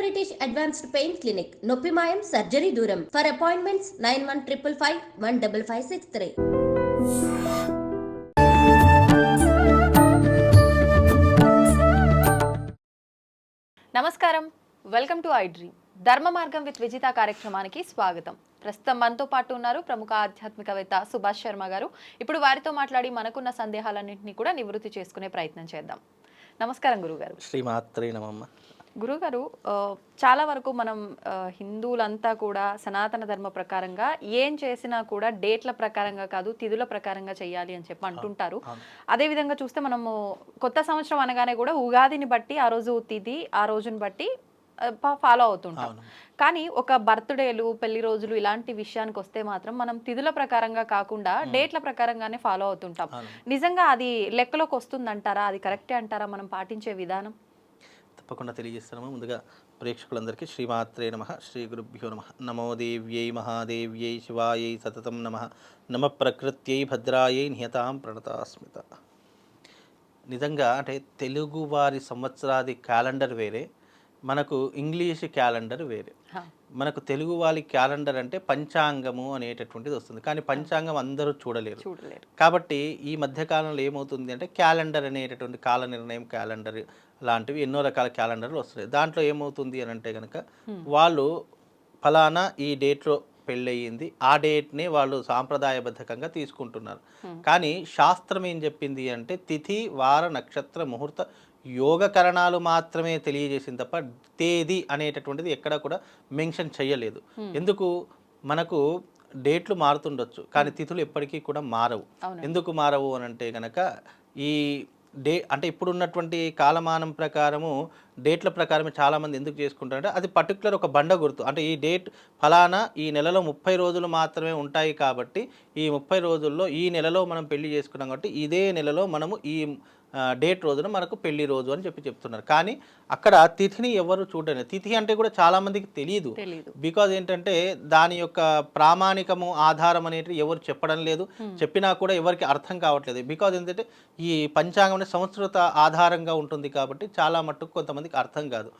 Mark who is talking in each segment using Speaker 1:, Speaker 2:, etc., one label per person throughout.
Speaker 1: British advanced pain clinic, నొప్పి మాయం, surgery దూరం. For appointments 9155515563.
Speaker 2: నమస్కారం, వెల్కమ్ టు ఐ డ్రీమ్. ధర్మ మార్గం విత్ విజిత కార్యక్రమానికి స్వాగతం. ప్రస్తుతం మనతో పాటు ఉన్నారు ప్రముఖ ఆధ్యాత్మికవేత్త సుభాష్ శర్మ గారు. ఇప్పుడు వారితో మాట్లాడి మనకున్న సందేహాలన్నింటినీ కూడా నివృత్తి చేసుకునే ప్రయత్నం చేద్దాం. నమస్కారం గురుగారు.
Speaker 3: శ్రీమాత్రే నమః.
Speaker 2: గురుగారు, చాలా వరకు మనం హిందువులంతా కూడా సనాతన ధర్మ ప్రకారంగా ఏం చేసినా కూడా డేట్ల ప్రకారంగా కాదు, తిథుల ప్రకారంగా చేయాలి అని చెప్పి అంటుంటారు. అదేవిధంగా చూస్తే మనము కొత్త సంవత్సరం అనగానే కూడా ఉగాదిని బట్టి ఆ రోజు తిథి, ఆ రోజుని బట్టి ఫాలో అవుతుంటాం. కానీ ఒక బర్త్డేలు, పెళ్లి రోజులు ఇలాంటి విషయానికి వస్తే మాత్రం మనం తిథుల ప్రకారంగా కాకుండా డేట్ల ప్రకారంగానే ఫాలో అవుతుంటాం. నిజంగా అది లెక్కలోకి వస్తుందంటారా? అది కరెక్టే అంటారా మనం పాటించే విధానం?
Speaker 3: తప్పకుండా తెలియజేస్తున్నాము. ముందుగా ప్రేక్షకులందరికీ శ్రీమాత్రే నమః, శ్రీ గురుభ్యో నమః. నమో దేవ్యై మహాదేవ్యై శివాయై సతతం నమః. నమ ప్రకృత్యై భద్రాయై నియతాం ప్రణతాస్మిత. నిజంగా అంటే తెలుగు వారి సంవత్సరాది క్యాలెండర్ వేరే, మనకు ఇంగ్లీష్ క్యాలెండర్ వేరే. మనకు తెలుగు వాళ్ళ క్యాలెండర్ అంటే పంచాంగము అనేటటువంటిది వస్తుంది, కానీ పంచాంగం అందరూ చూడలేరు. కాబట్టి ఈ మధ్యకాలంలో ఏమవుతుంది అంటే క్యాలెండర్ అనేటటువంటి కాల నిర్ణయం క్యాలెండర్ లాంటివి ఎన్నో రకాల క్యాలెండర్లు వస్తున్నాయి. దాంట్లో ఏమవుతుంది అని అంటే కనుక వాళ్ళు ఫలానా ఈ డేట్లో పెళ్ళయింది, ఆ డేట్ని వాళ్ళు సాంప్రదాయబద్ధకంగా తీసుకుంటున్నారు. కానీ శాస్త్రం ఏం చెప్పింది అంటే తిథి, వార, నక్షత్ర, ముహూర్త, యోగకరణాలు మాత్రమే తెలియజేసింది తప్ప తేదీ అనేటటువంటిది ఎక్కడ కూడా మెన్షన్ చేయలేదు. ఎందుకు? మనకు డేట్లు మారుతుండొచ్చు, కానీ తిథులు ఎప్పటికీ కూడా మారవు. ఎందుకు మారవు అని అంటే కనుక ఈ అంటే ఇప్పుడున్నటువంటి కాలమానం ప్రకారము డేట్ల ప్రకారమే చాలామంది ఎందుకు చేసుకుంటారంటే అది పర్టికులర్ ఒక బండ గుర్తు. అంటే ఈ డేట్ ఫలానా ఈ నెలలో 30 రోజులు మాత్రమే ఉంటాయి కాబట్టి ఈ 30 రోజుల్లో ఈ నెలలో మనం పెళ్లి చేసుకున్నాం కాబట్టి ఇదే నెలలో మనము ఈ డేట్ రోజున మనకు పెళ్లి రోజు అని చెప్తున్నారు. కానీ అక్కడ తిథిని ఎవరు చూడలేదు. తిథి అంటే కూడా చాలామందికి తెలియదు. బికాజ్ ఏంటంటే దాని యొక్క ప్రామాణికము ఆధారం అనేది ఎవరు చెప్పడం లేదు, చెప్పినా కూడా ఎవరికి అర్థం కావట్లేదు. బికాజ్ ఏంటంటే ఈ పంచాంగం అనేది సంస్కృత ఆధారంగా ఉంటుంది కాబట్టి చాలా మట్టుకు కొంతమందికి అర్థం కాదు.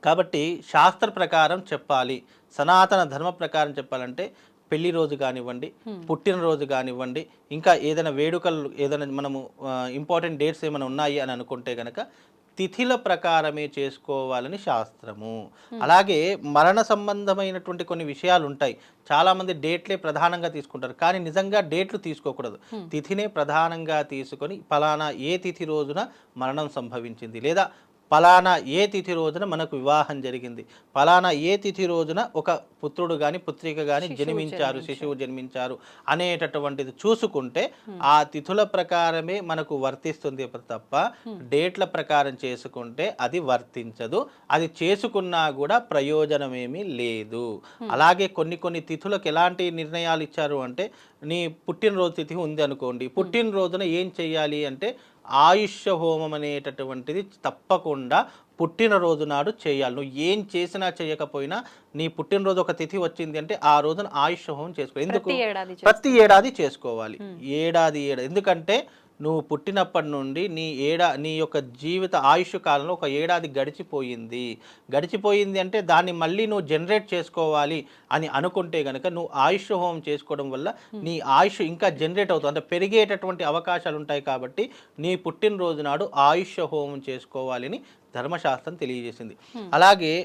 Speaker 3: కాబట్టి శాస్త్ర ప్రకారం చెప్పాలి, సనాతన ధర్మ ప్రకారం చెప్పాలంటే పెళ్లి రోజు కానివ్వండి, పుట్టినరోజు కానివ్వండి, ఇంకా ఏదైనా వేడుకలు, ఏదైనా మనము ఇంపార్టెంట్ డేట్స్ ఏమైనా ఉన్నాయి అని అనుకుంటే కనుక తిథిల ప్రకారమే చేసుకోవాలని శాస్త్రము. అలాగే మరణ సంబంధమైనటువంటి కొన్ని విషయాలు ఉంటాయి. చాలామంది డేట్లే ప్రధానంగా తీసుకుంటారు, కానీ నిజంగా డేట్లు తీసుకోకూడదు. తిథినే ప్రధానంగా తీసుకొని ఫలానా ఏ తిథి రోజున మరణం సంభవించింది, లేదా ఫలానా ఏ తిథి రోజున మనకు వివాహం జరిగింది, ఫలానా ఏ తిథి రోజున ఒక పుత్రుడు కానీ పుత్రిక కానీ జన్మించారు, శిశువు జన్మించారు అనేటటువంటిది చూసుకుంటే ఆ తిథుల ప్రకారమే మనకు వర్తిస్తుంది తప్ప డేట్ల ప్రకారం చేసుకుంటే అది వర్తించదు. అది చేసుకున్నా కూడా ప్రయోజనమేమీ లేదు. అలాగే కొన్ని తిథులకు ఎలాంటి నిర్ణయాలు ఇచ్చారు అంటే, నీ పుట్టినరోజు తిథి ఉంది అనుకోండి, పుట్టినరోజున ఏం చెయ్యాలి అంటే ఆయుష్య హోమం అనేటటువంటిది తప్పకుండా పుట్టినరోజు నాడు చేయాలి. నువ్వు ఏం చేసినా చేయకపోయినా నీ పుట్టినరోజు ఒక తిథి వచ్చింది అంటే ఆ రోజున ఆయుష్య హోమం చేసుకోవాలి. ఎందుకు? ప్రతి ఏడాది చేసుకోవాలి. ఏడాది ఎందుకంటే నువ్వు పుట్టినప్పటి నుండి నీ యొక్క జీవిత ఆయుష్ కాలంలో ఒక ఏడాది గడిచిపోయింది అంటే దాన్ని మళ్ళీ నువ్వు జనరేట్ చేసుకోవాలి అని అనుకుంటే కనుక నువ్వు ఆయుష్ హోమం చేసుకోవడం వల్ల నీ ఆయుష్ ఇంకా జనరేట్ అవుతుంది, అంటే పెరిగేటటువంటి అవకాశాలు ఉంటాయి. కాబట్టి నీ పుట్టినరోజు నాడు ఆయుష్ హోమం చేసుకోవాలని ధర్మశాస్త్రం తెలియజేసింది. అలాగే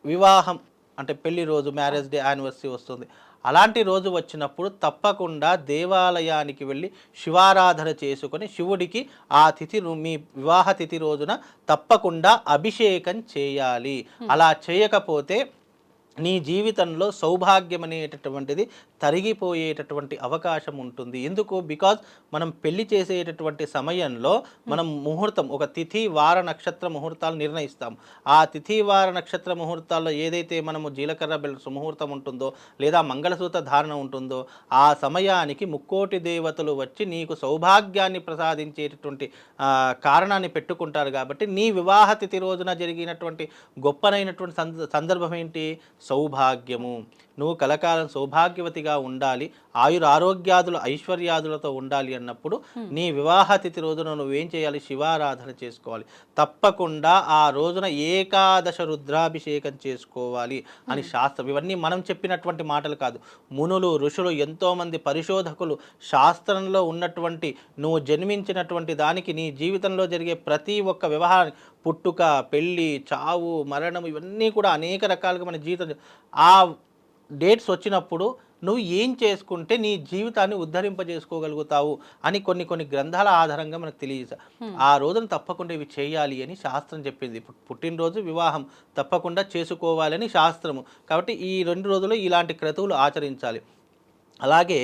Speaker 3: వివాహం అంటే పెళ్లి రోజు, మ్యారేజ్ డే, యానివర్సరీ వస్తుంది. అలాంటి రోజు వచ్చినప్పుడు తప్పకుండా దేవాలయానికి వెళ్ళి శివారాధన చేసుకొని శివుడికి ఆ తిథి, మీ వివాహ తిథి రోజున తప్పకుండా అభిషేకం చేయాలి. అలా చేయకపోతే నీ జీవితంలో సౌభాగ్యం అనేటటువంటిది తరిగిపోయేటటువంటి అవకాశం ఉంటుంది. ఎందుకు? బికాజ్ మనం పెళ్లి చేసేటటువంటి సమయంలో మనం ముహూర్తం, ఒక తిథి, వార, నక్షత్ర ముహూర్తాలు నిర్ణయిస్తాం. ఆ తిథి, వార, నక్షత్ర ముహూర్తాల్లో ఏదైతే మనము జీలకర్ర బెల్స్ ముహూర్తం ఉంటుందో లేదా మంగళసూత్ర ధారణ ఉంటుందో ఆ సమయానికి ముక్కోటి దేవతలు వచ్చి నీకు సౌభాగ్యాన్ని ప్రసాదించేటటువంటి కారణాన్ని పెట్టుకుంటారు. కాబట్టి నీ వివాహ తిథి రోజున జరిగినటువంటి గొప్పనైనటువంటి సందర్భం ఏంటి? సౌభాగ్యము. నువ్వు కలకాలం సౌభాగ్యవతిగా మంచిగా ఉండాలి, ఆరోగ్యాదులు ఐశ్వర్యాదులతో ఉండాలి అన్నప్పుడు నీ వివాహ తిథి రోజున నువ్వేం చేయాలి, శివారాధన చేసుకోవాలి. తప్పకుండా ఆ రోజున ఏకాదశ రుద్రాభిషేకం చేసుకోవాలి అని శాస్త్రం. ఇవన్నీ మనం చెప్పినటువంటి మాటలు కాదు. మునులు, ఋషులు, ఎంతోమంది పరిశోధకులు, శాస్త్రంలో ఉన్నటువంటి నువ్వు జన్మించినటువంటి దానికి నీ జీవితంలో జరిగే ప్రతి ఒక్క వ్యవహారం, పుట్టుక, పెళ్ళి, చావు, మరణం, ఇవన్నీ కూడా అనేక రకాలుగా మన జీవితం ఆ డేట్స్ వచ్చినప్పుడు నువ్వు ఏం చేసుకుంటే నీ జీవితాన్ని ఉద్ధరింపజేసుకోగలుగుతావు అని కొన్ని గ్రంథాల ఆధారంగా మనకు తెలియదు. ఆ రోజున తప్పకుండా ఇవి చేయాలి అని శాస్త్రం చెప్పింది. పుట్టినరోజు, వివాహం తప్పకుండా చేసుకోవాలని శాస్త్రము. కాబట్టి ఈ 2 రోజులు ఇలాంటి క్రతువులు ఆచరించాలి. అలాగే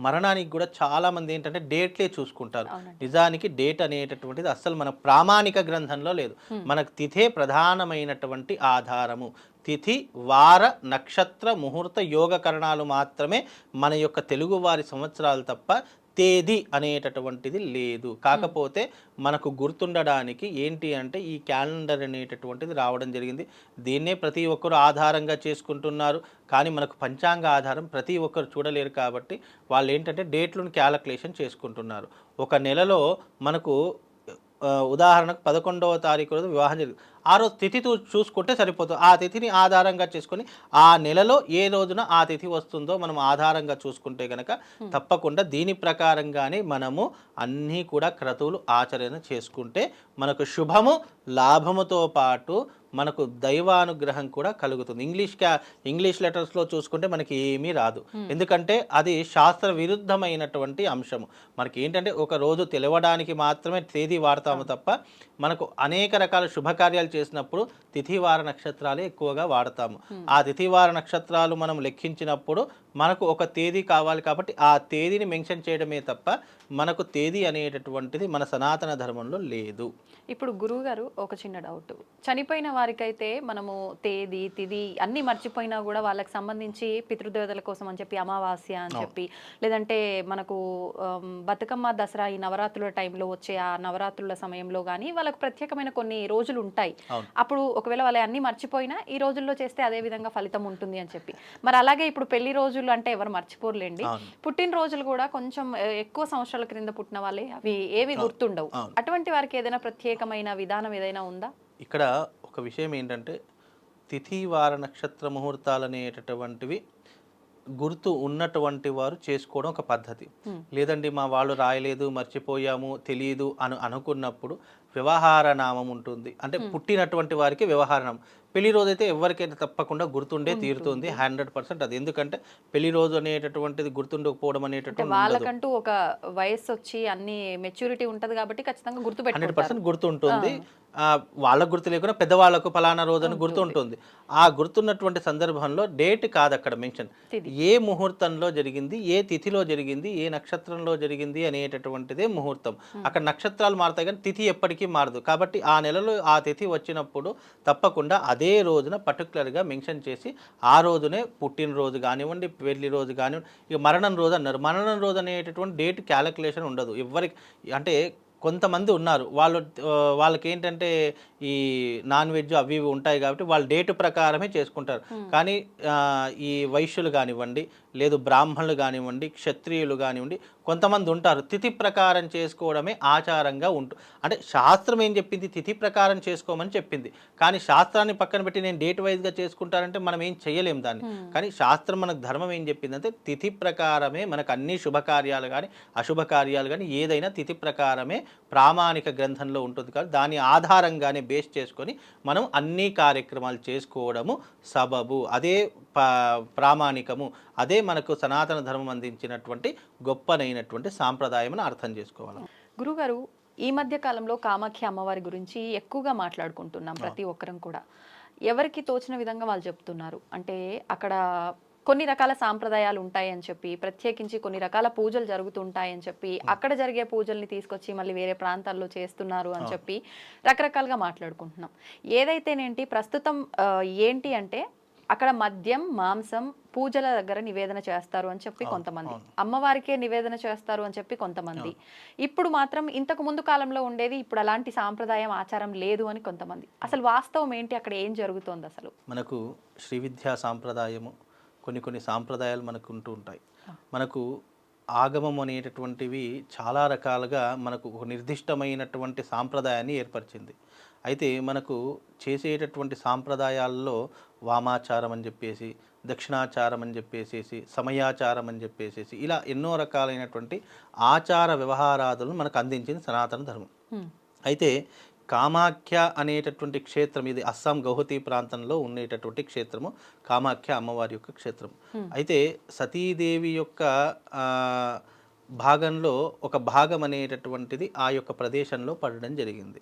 Speaker 3: మరణానికి కూడా చాలామంది ఏంటంటే డేట్లే చూసుకుంటారు. నిజానికి డేట్ అనేటటువంటిది అస్సలు మన ప్రామాణిక గ్రంథంలో లేదు. మనకు తిథే ప్రధానమైనటువంటి ఆధారము. తిథి, వార, నక్షత్ర, ముహూర్త, యోగకరణాలు మాత్రమే మన యొక్క తెలుగువారి సంవత్సరాలు తప్ప తేదీ అనేటటువంటిది లేదు. కాకపోతే మనకు గుర్తుండడానికి ఏంటి అంటే ఈ క్యాలెండర్ అనేటటువంటిది రావడం జరిగింది. దీన్నే ప్రతి ఒక్కరు ఆధారంగా చేసుకుంటున్నారు. కానీ మనకు పంచాంగ ఆధారం ప్రతి ఒక్కరు చూడలేరు కాబట్టి వాళ్ళు ఏంటంటే డేట్లను క్యాలిక్యులేషన్ చేసుకుంటున్నారు. ఒక నెలలో మనకు ఉదాహరణకు 11వ తారీఖు రోజు వివాహం జరిగింది. ఆ రోజు తిథి చూసుకుంటే సరిపోతుంది. ఆ తిథిని ఆధారంగా చేసుకొని ఆ నెలలో ఏ రోజున ఆ తిథి వస్తుందో మనం ఆధారంగా చూసుకుంటే కనుక తప్పకుండా దీని ప్రకారంగానే మనము అన్నీ కూడా క్రతువులు ఆచరణ చేసుకుంటే మనకు శుభము, లాభముతో పాటు మనకు దైవానుగ్రహం కూడా కలుగుతుంది. ఇంగ్లీష్ లెటర్స్లో చూసుకుంటే మనకి ఏమీ రాదు. ఎందుకంటే అది శాస్త్ర విరుద్ధమైనటువంటి అంశము. మనకి ఏంటంటే ఒక రోజు తెలవడానికి మాత్రమే తేదీ వాడతాము తప్ప మనకు అనేక రకాల శుభకార్యాలు చేసినప్పుడు తిథివార నక్షత్రాలే ఎక్కువగా వాడతాము. ఆ తిథివార నక్షత్రాలు మనం లెక్కించినప్పుడు మనకు ఒక తేదీ కావాలి కాబట్టి ఆ తేదీని మెన్షన్ చేయడమే తప్ప మనకు తేదీ అనేటటువంటిది మన సనాతన ధర్మంలో లేదు.
Speaker 2: ఇప్పుడు గురువు గారు ఒక చిన్న డౌట్, చనిపోయిన వారికైతే మనము తేదీ, తిథి అన్నీ మర్చిపోయినా కూడా వాళ్ళకి సంబంధించి పితృదేవతల కోసం అని చెప్పి అమావాస్య అని చెప్పి, లేదంటే మనకు బతుకమ్మ, దసరా ఈ నవరాత్రుల టైంలో వచ్చే ఆ నవరాత్రుల సమయంలో కానీ వాళ్ళకు ప్రత్యేకమైన కొన్ని రోజులు ఉంటాయి. అప్పుడు ఒకవేళ వాళ్ళు అన్నీ మర్చిపోయినా ఈ రోజుల్లో చేస్తే అదే విధంగా ఫలితం ఉంటుంది అని చెప్పి, మరి అలాగే ఇప్పుడు పెళ్లి రోజులు అంటే ఎవరు మర్చిపోర్లేండి, పుట్టినరోజులు కూడా కొంచెం ఎక్కువ సంవత్సరాల క్రింద పుట్టిన వాళ్ళే అవి ఏవి గుర్తుండవు. అటువంటి వారికి ఏదైనా ప్రత్యేకమైన విధానం ఏదైనా ఉందా?
Speaker 3: ఇక్కడ ఒక విషయం ఏంటంటే తిథి, వార, నక్షత్ర, ముహూర్తాలు అనేటటువంటివి గుర్తు ఉన్నటువంటి వారు చేసుకోవడం ఒక పద్ధతి. లేదండి మా వాళ్ళు రాయలేదు, మర్చిపోయాము, తెలియదు అనుకున్నప్పుడు వ్యవహార నామం ఉంటుంది. అంటే పుట్టినటువంటి వారికి వ్యవహార నామం. పెళ్లి రోజు అయితే ఎవరికైనా తప్పకుండా గుర్తుండే తీరుతుంది 100%. అది ఎందుకంటే పెళ్లి రోజు అనేటటువంటిది గుర్తుండకపోవడం అనేటటువంటి
Speaker 2: వాళ్ళకంటూ ఒక వయసు వచ్చి అన్ని మెచ్యూరిటీ ఉంటది కాబట్టి ఖచ్చితంగా గుర్తుపెట్టుకుంటారు.
Speaker 3: 100% గుర్తుంటుంది. వాళ్ళకు గుర్తు లేకుండా పెద్దవాళ్ళకు ఫలానా రోజు అని గుర్తుంటుంది. ఆ గుర్తున్నటువంటి సందర్భంలో డేట్ కాదు అక్కడ మెన్షన్, ఏ ముహూర్తంలో జరిగింది, ఏ తిథిలో జరిగింది, ఏ నక్షత్రంలో జరిగింది అనేటటువంటిదే ముహూర్తం. అక్కడ నక్షత్రాలు మారుతాయి కానీ తిథి ఎప్పటికీ మారదు. కాబట్టి ఆ నెలలో ఆ తిథి వచ్చినప్పుడు తప్పకుండా అదే రోజున పర్టికులర్గా మెన్షన్ చేసి ఆ రోజునే పుట్టినరోజు కానివ్వండి, పెళ్లి రోజు కానివ్వండి, ఇక మరణం రోజు అన్నారు. మరణం రోజు అనేటటువంటి డేట్ క్యాలిక్యులేషన్ ఉండదు ఎవరికి. అంటే కొంతమంది ఉన్నారు వాళ్ళకి ఏంటంటే ఈ నాన్ వెజ్ అవి ఇవి ఉంటాయి కాబట్టి వాళ్ళు డేటు ప్రకారమే చేసుకుంటారు. కానీ ఈ వైశ్యులు కానివ్వండి, లేదు బ్రాహ్మణులు కానివ్వండి, క్షత్రియులు కానివ్వండి, కొంతమంది ఉంటారు తిథి ప్రకారం చేసుకోవడమే ఆచారంగా అంటే శాస్త్రం ఏం చెప్పింది, తిథి ప్రకారం చేసుకోమని చెప్పింది. కానీ శాస్త్రాన్ని పక్కన పెట్టి నేను డేట్ వైజ్గా చేసుకుంటానంటే మనం ఏం చేయలేము దాన్ని. కానీ శాస్త్రం మనకు ధర్మం ఏం చెప్పిందంటే తిథి ప్రకారమే మనకు అన్ని శుభకార్యాలు కానీ అశుభకార్యాలు కానీ ఏదైనా తిథి ప్రకారమే ప్రామాణిక గ్రంథంలో ఉంటుంది. కానీ దాని ఆధారంగానే బేస్ చేసుకొని మనం అన్ని కార్యక్రమాలు చేసుకోవడము సబబు. అదే ప్రామాణికము, అదే మనకు సనాతన ధర్మం అందించినటువంటి గొప్పనైనటువంటి సాంప్రదాయం అని అర్థం చేసుకోవాలి.
Speaker 2: గురుగారు, ఈ మధ్య కాలంలో కామాఖ్య అమ్మవారి గురించి ఎక్కువగా మాట్లాడుకుంటున్నాం ప్రతి ఒక్కరం కూడా. ఎవరికి తోచిన విధంగా వాళ్ళు చెప్తున్నారు. అంటే అక్కడ కొన్ని రకాల సాంప్రదాయాలు ఉంటాయని చెప్పి, ప్రత్యేకించి కొన్ని రకాల పూజలు జరుగుతుంటాయని చెప్పి, అక్కడ జరిగే పూజల్ని తీసుకొచ్చి మళ్ళీ వేరే ప్రాంతాల్లో చేస్తున్నారు అని చెప్పి రకరకాలుగా మాట్లాడుకుంటున్నాం. ఏదైతేనేంటి ప్రస్తుతం ఏంటి అంటే అక్కడ మద్యం, మాంసం పూజల దగ్గర నివేదన చేస్తారు అని చెప్పి కొంతమంది, అమ్మవారికే నివేదన చేస్తారు అని చెప్పి కొంతమంది, ఇప్పుడు మాత్రం ఇంతకు ముందు కాలంలో ఉండేది ఇప్పుడు అలాంటి సాంప్రదాయం ఆచారం లేదు అని కొంతమంది. అసలు వాస్తవం ఏంటి, అక్కడ ఏం జరుగుతోంది? అసలు
Speaker 3: మనకు శ్రీ విద్యా సాంప్రదాయము, కొన్ని సాంప్రదాయాలు మనకు ఉంటూ ఉంటాయి. మనకు ఆగమం అనేటటువంటివి చాలా రకాలుగా మనకు ఒక నిర్దిష్టమైనటువంటి సాంప్రదాయాన్ని ఏర్పరిచింది. అయితే మనకు చేసేటటువంటి సాంప్రదాయాల్లో వామాచారం అని చెప్పేసి, దక్షిణాచారం అని చెప్పేసేసి, సమయాచారం అని చెప్పేసేసి ఇలా ఎన్నో రకాలైనటువంటి ఆచార వ్యవహారాదులను మనకు అందించింది సనాతన ధర్మం. అయితే కామాఖ్య అనేటటువంటి క్షేత్రం, ఇది అస్సాం గౌహతి ప్రాంతంలో ఉండేటటువంటి క్షేత్రము కామాఖ్య అమ్మవారి యొక్క క్షేత్రం. అయితే సతీదేవి యొక్క భాగంలో ఒక భాగం అనేటటువంటిది ఆ యొక్క ప్రదేశంలో పడడం జరిగింది.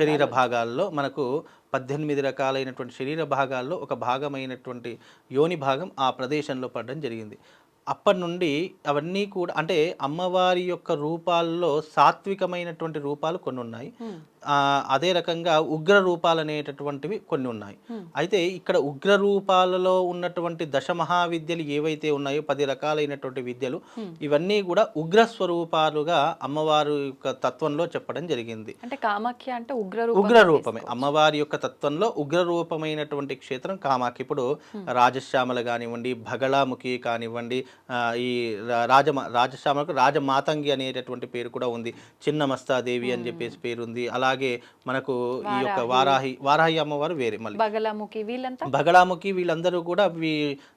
Speaker 3: శరీర భాగాల్లో మనకు 18 రకాలైనటువంటి శరీర భాగాల్లో ఒక భాగమైనటువంటి యోని భాగం ఆ ప్రదేశంలో పడడం జరిగింది. అప్పటి నుండి అవన్నీ కూడా అంటే అమ్మవారి యొక్క రూపాల్లో సాత్వికమైనటువంటి రూపాలు కొన్ని ఉన్నాయి, అదే రకంగా ఉగ్ర రూపాలు అనేటటువంటివి కొన్ని ఉన్నాయి. అయితే ఇక్కడ ఉగ్ర రూపాలలో ఉన్నటువంటి దశమహావిద్యలు ఏవైతే ఉన్నాయో 10 రకాలైనటువంటి విద్యలు, ఇవన్నీ కూడా ఉగ్ర స్వరూపాలుగా అమ్మవారి యొక్క తత్వంలో చెప్పడం జరిగింది.
Speaker 2: అంటే కామాఖ్య అంటే
Speaker 3: ఉగ్ర రూపమే, అమ్మవారి యొక్క తత్వంలో ఉగ్ర రూపమైనటువంటి క్షేత్రం కామాఖ్య. ఇప్పుడు రాజశ్యామల కానివ్వండి, భగళాముఖి కానివ్వండి, ఈ రాజశ్యామలకు రాజమాతంగి అనేటటువంటి పేరు కూడా ఉంది, చిన్నమస్తాదేవి అని చెప్పేసి పేరు ఉంది. అలాగే మనకు ఈ యొక్క వారాహి అమ్మవారు వేరే, మళ్ళీ బగళాముఖి వీళ్ళందరూ కూడా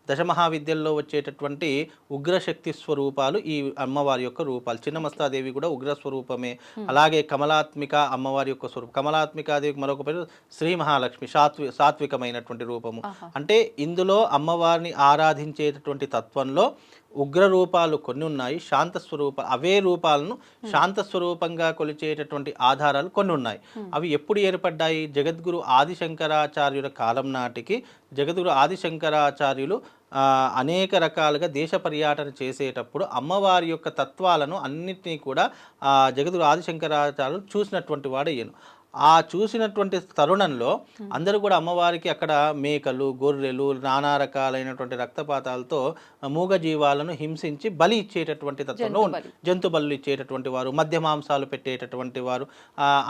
Speaker 3: దశమహావిద్యల్లో వచ్చేటటువంటి ఉగ్రశక్తి స్వరూపాలు ఈ అమ్మవారి యొక్క రూపాలు. చిన్నమస్తాదేవి కూడా ఉగ్ర స్వరూపమే. అలాగే కమలాత్మిక అమ్మవారి యొక్క స్వరూపం, కమలాత్మికాదేవికి మరొక పేరు శ్రీ మహాలక్ష్మి, సాత్వికమైనటువంటి రూపము. అంటే ఇందులో అమ్మవారిని ఆరాధించేటటువంటి తత్వంలో ఉగ్ర రూపాలు కొన్ని ఉన్నాయి, శాంత స్వరూప అవే రూపాలను శాంత స్వరూపంగా కొలిచేటటువంటి ఆధారాలు కొన్ని ఉన్నాయి. అవి ఎప్పుడు ఏర్పడ్డాయి? జగద్గురు ఆదిశంకరాచార్యుల కాలం నాటికి జగద్గురు ఆదిశంకరాచార్యులు అనేక రకాలుగా దేశ పర్యటన చేసేటప్పుడు అమ్మవారి యొక్క తత్వాలను అన్నిటినీ కూడా జగద్గురు ఆదిశంకరాచార్యులు చూసినటువంటి వాడయ్యాను. ఆ చూసినటువంటి తరుణంలో అందరూ కూడా అమ్మవారికి అక్కడ మేకలు, గొర్రెలు, నానా రకాలైనటువంటి రక్తపాతాలతో మూగ జీవాలను హింసించి బలి ఇచ్చేటటువంటి తత్వంలో జంతు బలు ఇచ్చేటటువంటి వారు, మధ్య మాంసాలు పెట్టేటటువంటి వారు,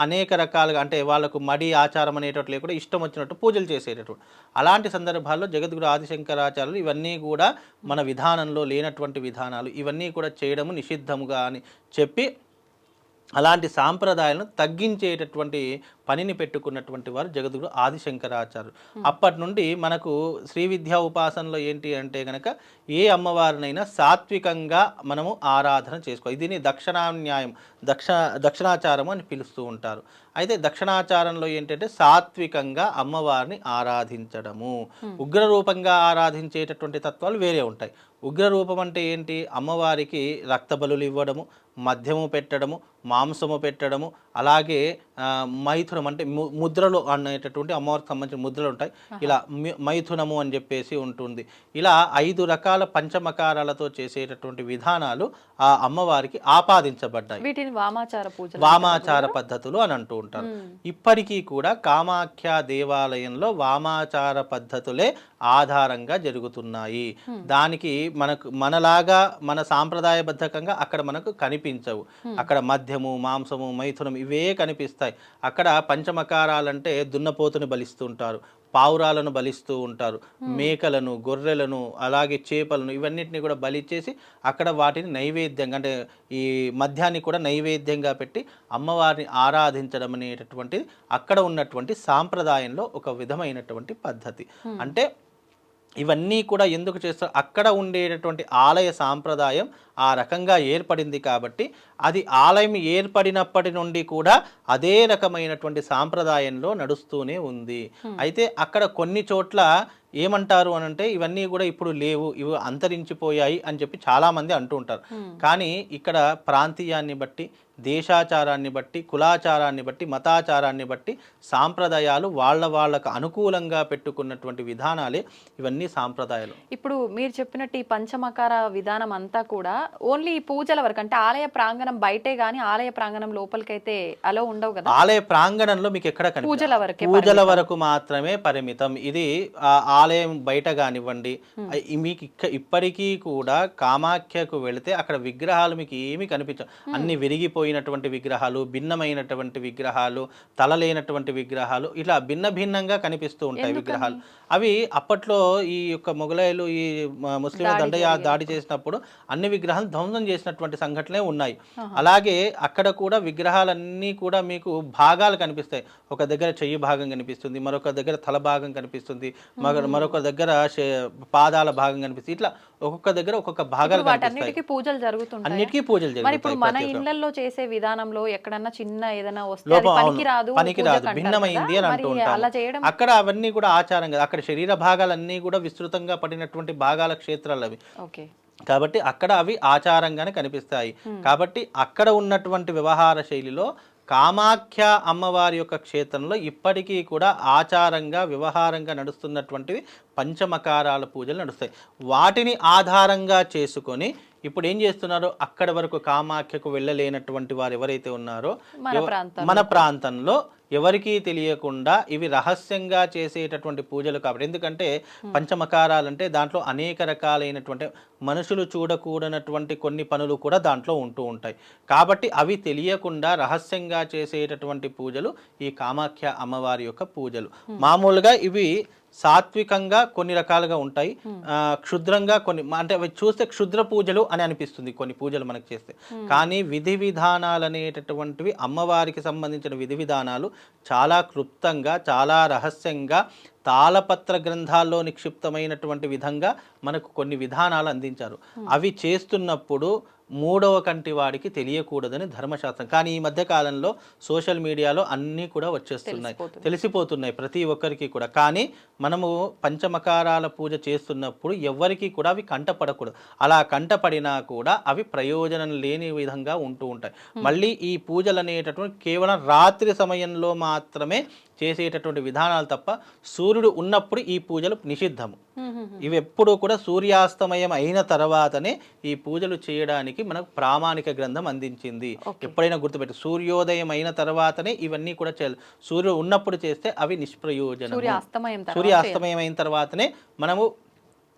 Speaker 3: అనేక రకాలుగా అంటే వాళ్ళకు మడి ఆచారం అనేటట్లు లేకుండా ఇష్టం వచ్చినట్టు పూజలు చేసేటటువంటి అలాంటి సందర్భాల్లో జగద్గురు ఆదిశంకరాచార్యులు ఇవన్నీ కూడా మన విధానంలో లేనటువంటి విధానాలు, ఇవన్నీ కూడా చేయడము నిషిద్ధముగా అని చెప్పి అలాంటి సాంప్రదాయాలను తగ్గించేటటువంటి పనిని పెట్టుకున్నటువంటి వారు జగద్గురు ఆదిశంకరాచార్యులు. అప్పటి నుండి మనకు శ్రీ విద్యా ఉపాసనలో ఏంటి అంటే కనుక ఏ అమ్మవారినైనా సాత్వికంగా మనము ఆరాధన చేసుకోవాలి. దీన్ని దక్షిణాన్యాయం, దక్షిణాచారము అని పిలుస్తూ ఉంటారు. అయితే దక్షిణాచారంలో ఏంటంటే సాత్వికంగా అమ్మవారిని ఆరాధించడము, ఉగ్రరూపంగా ఆరాధించేటటువంటి తత్వాలు వేరే ఉంటాయి. ఉగ్రరూపం అంటే ఏంటి? అమ్మవారికి రక్తబలులు ఇవ్వడము, మద్యము పెట్టడము, మాంసము పెట్టడము, అలాగే మైథునం అంటే ముద్రలు అనేటటువంటి అమ్మవారికి సంబంధించిన ముద్రలు ఉంటాయి. ఇలా మైథునము అని చెప్పేసి ఉంటుంది. ఇలా 5 రకాల పంచమకారాలతో చేసేటటువంటి విధానాలు ఆ అమ్మవారికి ఆపాదించబడ్డాయి.
Speaker 2: వీటిని
Speaker 3: వామాచార పద్ధతులు అని అంటూ ఉంటారు. ఇప్పటికీ కూడా కామాఖ్య దేవాలయంలో వామాచార పద్ధతులే ఆధారంగా జరుగుతున్నాయి. దానికి మనలాగా మన సాంప్రదాయబద్ధకంగా అక్కడ మనకు కనిపించవు. అక్కడ మద్యము, మాంసము, మైథునం ఇవే కనిపిస్తాయి. అక్కడ పంచమకారాలంటే దున్నపోతుని బలిస్తుంటారు, పావురాలను బలిస్తూ ఉంటారు, మేకలను, గొర్రెలను, అలాగే చేపలను, ఇవన్నిటిని కూడా బలిచ్చేసి అక్కడ వాటిని నైవేద్యంగా అంటే ఈ మద్యాన్ని కూడా నైవేద్యంగా పెట్టి అమ్మవారిని ఆరాధించడం అనేటటువంటిది అక్కడ ఉన్నటువంటి సాంప్రదాయంలో ఒక విధమైనటువంటి పద్ధతి. అంటే ఇవన్నీ కూడా ఎందుకు చేస్తారు? అక్కడ ఉండేటటువంటి ఆలయ సాంప్రదాయం ఆ రకంగా ఏర్పడింది కాబట్టి అది ఆలయం ఏర్పడినప్పటి నుండి కూడా అదే రకమైనటువంటి సాంప్రదాయంలో నడుస్తూనే ఉంది. అయితే అక్కడ కొన్ని చోట్ల ఏమంటారు అని అంటే ఇవన్నీ కూడా ఇప్పుడు లేవు, ఇవి అంతరించిపోయాయి అని చెప్పి చాలామంది అంటూ ఉంటారు. కానీ ఇక్కడ ప్రాంతీయాన్ని బట్టి, దేశాచారాన్ని బట్టి, కులాచారాన్ని బట్టి, మతాచారాన్ని బట్టి సాంప్రదాయాలు వాళ్ళకు అనుకూలంగా పెట్టుకున్నటువంటి విధానాలే ఇవన్నీ సాంప్రదాయాలు.
Speaker 2: ఇప్పుడు మీరు చెప్పినట్టు ఈ పంచమకార విధానం అంతా కూడా ఓన్లీ పూజల వరకు అంటే ఆలయ ప్రాంగణ ప్రాంగణం బయటే గానీ ఆలయ ప్రాంగణం లోపలికైతే అలో ఉండవు కదా?
Speaker 3: ఆలయ ప్రాంగణంలో మీకు ఎక్కడ
Speaker 2: పూజల వరకే
Speaker 3: పూజల వరకు మాత్రమే పరిమితం. ఇది ఆలయం బయట కానివ్వండి, మీకు ఇప్పటికీ కూడా కామాఖ్యకు వెళితే అక్కడ విగ్రహాలు మీకు ఏమీ కనిపించవు. అన్ని విరిగిపోయినటువంటి విగ్రహాలు, భిన్నమైనటువంటి విగ్రహాలు, తల లేనటువంటి విగ్రహాలు, ఇట్లా భిన్న భిన్నంగా కనిపిస్తూ ఉంటాయి విగ్రహాలు. అవి అప్పట్లో ఈ యొక్క మొఘలాయులు ఈ ముస్లిం దాడి చేసినప్పుడు అన్ని విగ్రహాలు ధ్వంసం చేసినటువంటి సంఘటనలే ఉన్నాయి. అలాగే అక్కడ కూడా విగ్రహాలన్నీ కూడా మీకు భాగాలు కనిపిస్తాయి. ఒక దగ్గర చెయ్యి భాగం కనిపిస్తుంది, మరొక దగ్గర తల భాగం కనిపిస్తుంది, మరొక దగ్గర పాదాల భాగం కనిపిస్తుంది. ఇట్లా ఒక్కొక్క దగ్గర ఒక్కొక్క భాగాలు
Speaker 2: అన్నిటికీ పూజలు జరుగుతుంటాయి.
Speaker 3: అన్నిటికీ పూజలు
Speaker 2: మరి ఇప్పుడు మన ఇళ్లలో చేసే విధానంలో ఎక్కడన్నా చిన్న ఏదైనా వస్తే పనికిరాదు
Speaker 3: భిన్నమైంది అని అంటూ ఉంటారు. అక్కడ అవన్నీ కూడా ఆచారం కదా. అక్కడ శరీర భాగాలన్నీ కూడా విస్తృతంగా పడినటువంటి భాగాల క్షేత్రాలు అవి. కాబట్టి అక్కడ అవి ఆచారంగానే కనిపిస్తాయి. కాబట్టి అక్కడ ఉన్నటువంటి వ్యవహార శైలిలో కామాఖ్య అమ్మవారి యొక్క క్షేత్రంలో ఇప్పటికీ కూడా ఆచారంగా వ్యవహారంగా నడుస్తున్నటువంటివి పంచమకారాల పూజలు నడుస్తాయి. వాటిని ఆధారంగా చేసుకొని ఇప్పుడు ఏం చేస్తున్నారు, అక్కడి వరకు కామాఖ్యకు వెళ్ళలేనటువంటి వారు ఎవరైతే ఉన్నారో మన ప్రాంతంలో ఎవరికీ తెలియకుండా ఇవి రహస్యంగా చేసేటటువంటి పూజలు. కాబట్టి ఎందుకంటే పంచమకారాలంటే దాంట్లో అనేక రకాలైనటువంటి మనుషులు చూడకూడనటువంటి కొన్ని పనులు కూడా దాంట్లో ఉంటూ ఉంటాయి. కాబట్టి అవి తెలియకుండా రహస్యంగా చేసేటటువంటి పూజలు ఈ కామాఖ్య అమ్మవారి యొక్క పూజలు. మామూలుగా ఇవి సాత్వికంగా కొన్ని రకాలుగా ఉంటాయి, క్షుద్రంగా కొన్ని, అంటే అవి చూస్తే క్షుద్ర పూజలు అని అనిపిస్తుంది కొన్ని పూజలు మనకు చేస్తే. కానీ విధి విధానాలు అనేటటువంటివి అమ్మవారికి సంబంధించిన విధి విధానాలు చాలా క్లుప్తంగా చాలా రహస్యంగా తాళపత్ర గ్రంథాల్లో నిక్షిప్తమైనటువంటి విధంగా మనకు కొన్ని విధానాలు అందించారు. అవి చేస్తున్నప్పుడు మూడవ కంటి వాడికి తెలియకూడదని ధర్మశాస్త్రం. కానీ ఈ మధ్య కాలంలో సోషల్ మీడియాలో అన్నీ కూడా వచ్చేస్తున్నాయి, తెలిసిపోతున్నాయి ప్రతి ఒక్కరికి కూడా. కానీ మనము పంచమకారాల పూజ చేస్తున్నప్పుడు ఎవరికి కూడా అవి కంటపడకూడదు. అలా కంటపడినా కూడా అవి ప్రయోజనం లేని విధంగా ఉంటూ ఉంటాయి. మళ్ళీ ఈ పూజలు అనేటటువంటి కేవలం రాత్రి సమయంలో మాత్రమే చేసేటటువంటి విధానాలు తప్ప సూర్యుడు ఉన్నప్పుడు ఈ పూజలు నిషిద్ధము. ఇవి ఎప్పుడూ కూడా సూర్యాస్తమయం అయిన తర్వాతనే ఈ పూజలు చేయడానికి మనకు ప్రామాణిక గ్రంథం అందించింది. ఎప్పుడైనా గుర్తుపెట్టి, సూర్యోదయం అయిన తర్వాతనే ఇవన్నీ కూడా చేయాలి. సూర్యుడు ఉన్నప్పుడు చేస్తే అవి నిష్ప్రయోజనం. సూర్యాస్తమయం అయిన తర్వాతనే మనము